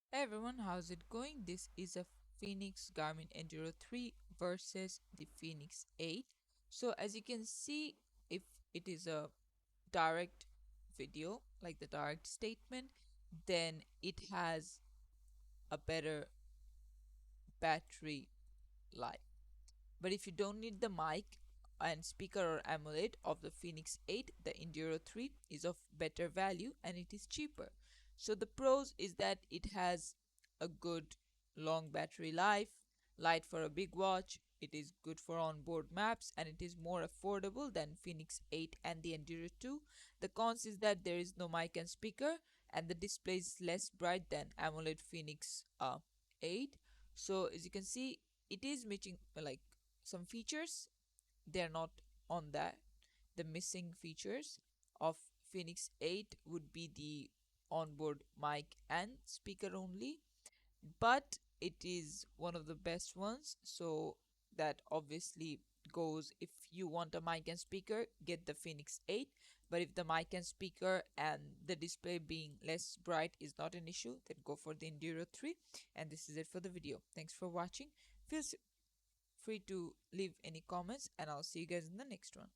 Hey everyone, how's it going? This is a Fenix Garmin Enduro 3 versus the Fenix 8. So as you can see, if it is a direct video, like the direct statement, then it has a better battery life. But if you don't need the mic and speaker or AMOLED of the Fenix 8, the Enduro 3 is of better value and it is cheaper. So the pros is that it has a good long battery life, light for a big watch, it is good for onboard maps, and it is more affordable than Fenix 8 and the Enduro 2. The cons is that there is no mic and speaker, and the display is less bright than AMOLED Fenix 8. So as you can see, it is missing like some features. They're not on that. The missing features of Phoenix 8 would be the onboard mic and speaker only, but it is one of the best ones. So that obviously goes, if you want a mic and speaker, get the Phoenix 8. But if the mic and speaker and the display being less bright is not an issue, then go for the Enduro 3. And this is it for the video. Thanks for watching. Feel free to leave any comments, and I'll see you guys in the next one.